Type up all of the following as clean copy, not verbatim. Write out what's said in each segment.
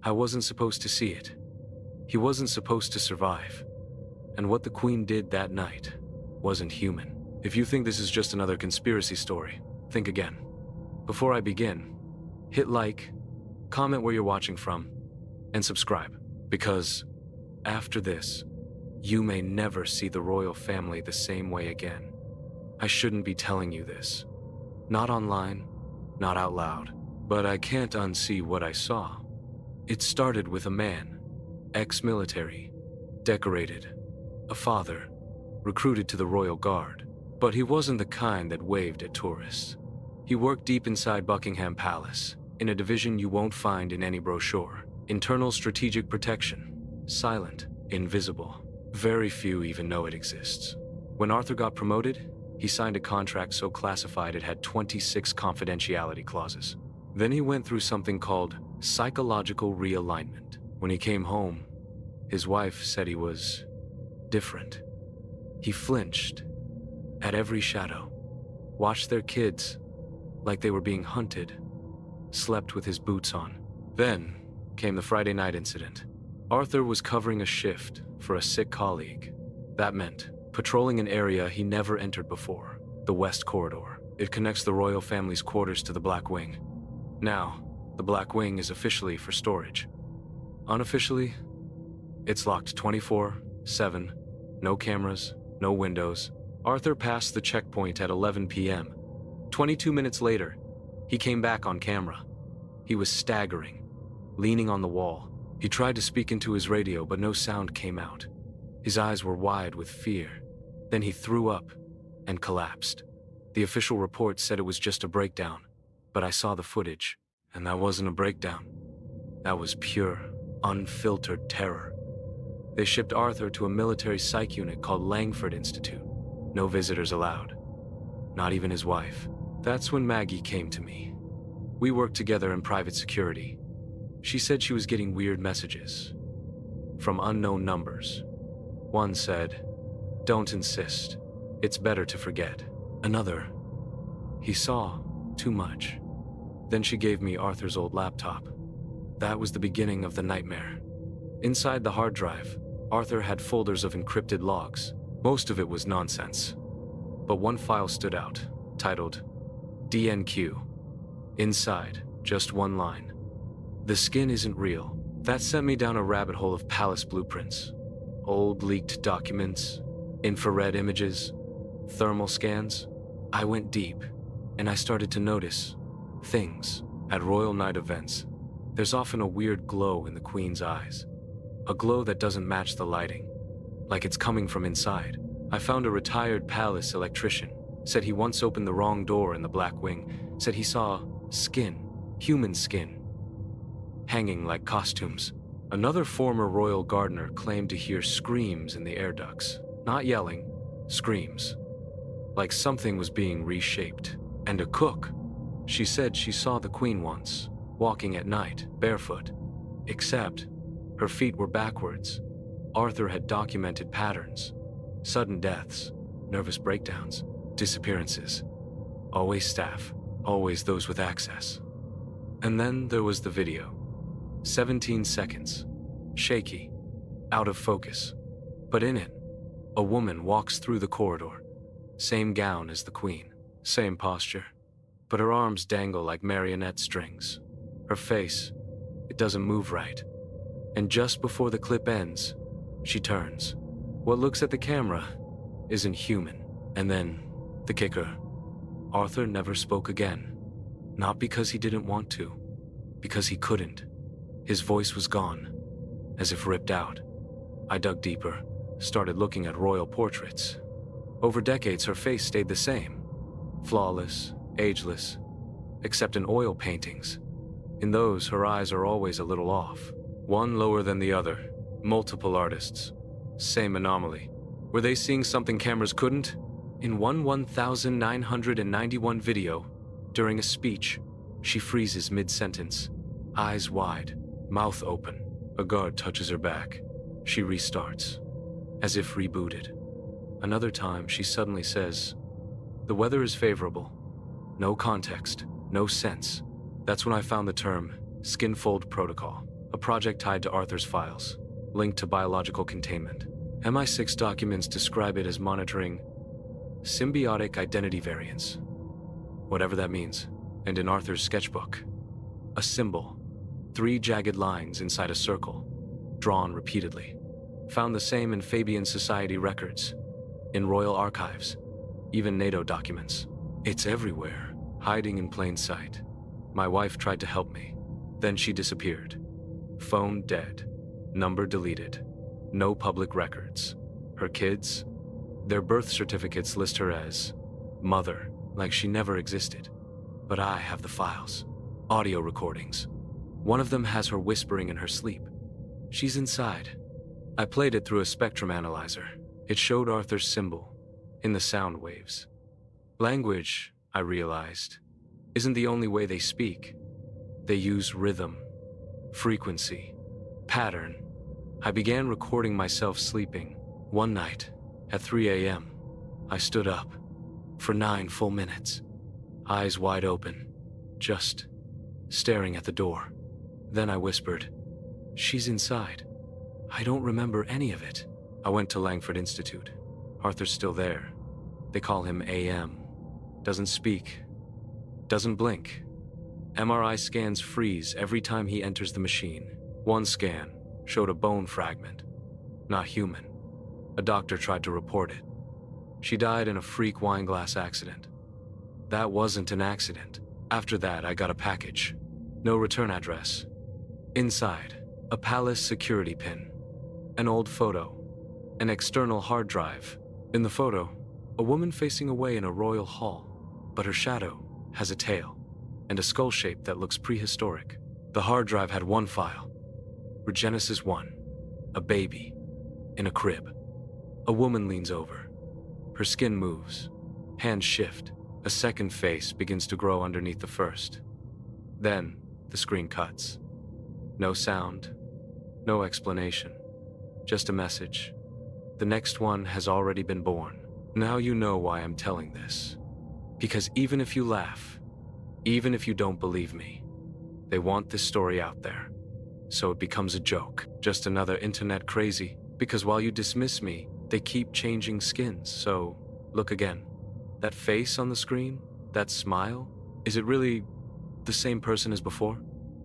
I wasn't supposed to see it. He wasn't supposed to survive. And what the Queen did that night wasn't human. If you think this is just another conspiracy story, think again. Before I begin, hit like, comment where you're watching from, and subscribe. Because after this, you may never see the royal family the same way again. I shouldn't be telling you this. Not online, not out loud, but I can't unsee what I saw. It started with a man, ex-military, decorated, a father, recruited to the Royal Guard. But he wasn't the kind that waved at tourists. He worked deep inside Buckingham Palace, in a division you won't find in any brochure. Internal strategic protection. Silent, invisible. Very few even know it exists. When Arthur got promoted, he signed a contract so classified it had 26 confidentiality clauses. Then he went through something called psychological realignment. When he came home, his wife said he was different. He flinched at every shadow, watched their kids like they were being hunted, slept with his boots on. Then came the Friday night incident. Arthur was covering a shift for a sick colleague. That meant patrolling an area he never entered before, the West Corridor. It connects the royal family's quarters to the Black Wing. Now, the Black Wing is officially for storage. Unofficially, it's locked 24/7, no cameras, no windows. Arthur passed the checkpoint at 11 p.m. 22 minutes later, he came back on camera. He was staggering, leaning on the wall. He tried to speak into his radio, but no sound came out. His eyes were wide with fear. Then he threw up and collapsed. The official report said it was just a breakdown, but I saw the footage, and that wasn't a breakdown. That was pure, unfiltered terror. They shipped Arthur to a military psych unit called Langford Institute. No visitors allowed. Not even his wife. That's when Maggie came to me. We worked together in private security. She said she was getting weird messages from unknown numbers. One said, "Don't insist. It's better to forget." Another, "He saw too much." Then she gave me Arthur's old laptop. That was the beginning of the nightmare. Inside the hard drive, Arthur had folders of encrypted logs. Most of it was nonsense. But one file stood out, titled DNQ. Inside, just one line. "The skin isn't real." That sent me down a rabbit hole of palace blueprints. Old leaked documents, infrared images, thermal scans. I went deep, and I started to notice things. At royal night events, there's often a weird glow in the Queen's eyes. A glow that doesn't match the lighting, like it's coming from inside. I found a retired palace electrician. Said he once opened the wrong door in the Black Wing. Said he saw skin, human skin, hanging like costumes. Another former royal gardener claimed to hear screams in the air ducts. Not yelling, screams. Like something was being reshaped. And a cook. She said she saw the Queen once, walking at night, barefoot. Except, her feet were backwards. Arthur had documented patterns. Sudden deaths, nervous breakdowns, disappearances. Always staff, always those with access. And then there was the video. 17 seconds. Shaky, out of focus. But in it, a woman walks through the corridor. Same gown as the Queen, same posture. But her arms dangle like marionette strings. Her face, it doesn't move right. And just before the clip ends, she turns. What looks at the camera isn't human. And then, the kicker. Arthur never spoke again. Not because he didn't want to, because he couldn't. His voice was gone, as if ripped out. I dug deeper, started looking at royal portraits. Over decades, her face stayed the same. Flawless, ageless, except in oil paintings. In those, her eyes are always a little off. One lower than the other. Multiple artists. Same anomaly. Were they seeing something cameras couldn't? In one 1991 video, during a speech, she freezes mid-sentence. Eyes wide, mouth open. A guard touches her back. She restarts, as if rebooted. Another time, she suddenly says, "The weather is favorable." No context, no sense. That's when I found the term, skin fold protocol. a project tied to Arthur's files, linked to biological containment. MI6 documents describe it as monitoring symbiotic identity variants, whatever that means. And in Arthur's sketchbook, a symbol, 3 jagged lines inside a circle, drawn repeatedly. Found the same in Fabian Society records, in royal archives, even NATO documents. It's everywhere, hiding in plain sight. My wife tried to help me. Then she disappeared. Phone dead. Number deleted. No public records. Her kids? Their birth certificates list her as mother, like she never existed. But I have the files. Audio recordings. One of them has her whispering in her sleep. She's inside. I played it through a spectrum analyzer. It showed Arthur's symbol in the sound waves. Language, I realized, isn't the only way they speak. They use rhythm, frequency, pattern. I began recording myself sleeping. One night, at 3 a.m., I stood up for 9 full minutes, eyes wide open, just staring at the door. Then I whispered, "She's inside." I don't remember any of it. I went to Langford Institute. Arthur's still there. They call him AM. Doesn't speak. Doesn't blink. MRI scans freeze every time he enters the machine. One scan showed a bone fragment. Not human. A doctor tried to report it. She died in a freak wine glass accident. That wasn't an accident. After that, I got a package. No return address. Inside, a palace security pin. An old photo. An external hard drive. In the photo, a woman facing away in a royal hall, but her shadow has a tail and a skull shape that looks prehistoric. The hard drive had one file. Regenesis 1. A baby. In a crib. A woman leans over. Her skin moves. Hands shift. A second face begins to grow underneath the first. Then, the screen cuts. No sound. No explanation. Just a message. The next one has already been born. Now you know why I'm telling this. Because even if you laugh, even if you don't believe me, they want this story out there. So it becomes a joke. Just another internet crazy. Because while you dismiss me, they keep changing skins. So, look again. That face on the screen? That smile? Is it really the same person as before?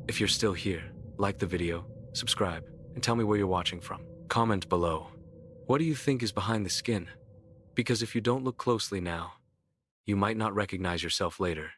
If you're still here, like the video, subscribe, and tell me where you're watching from. Comment below. What do you think is behind the skin? Because if you don't look closely now, you might not recognize yourself later.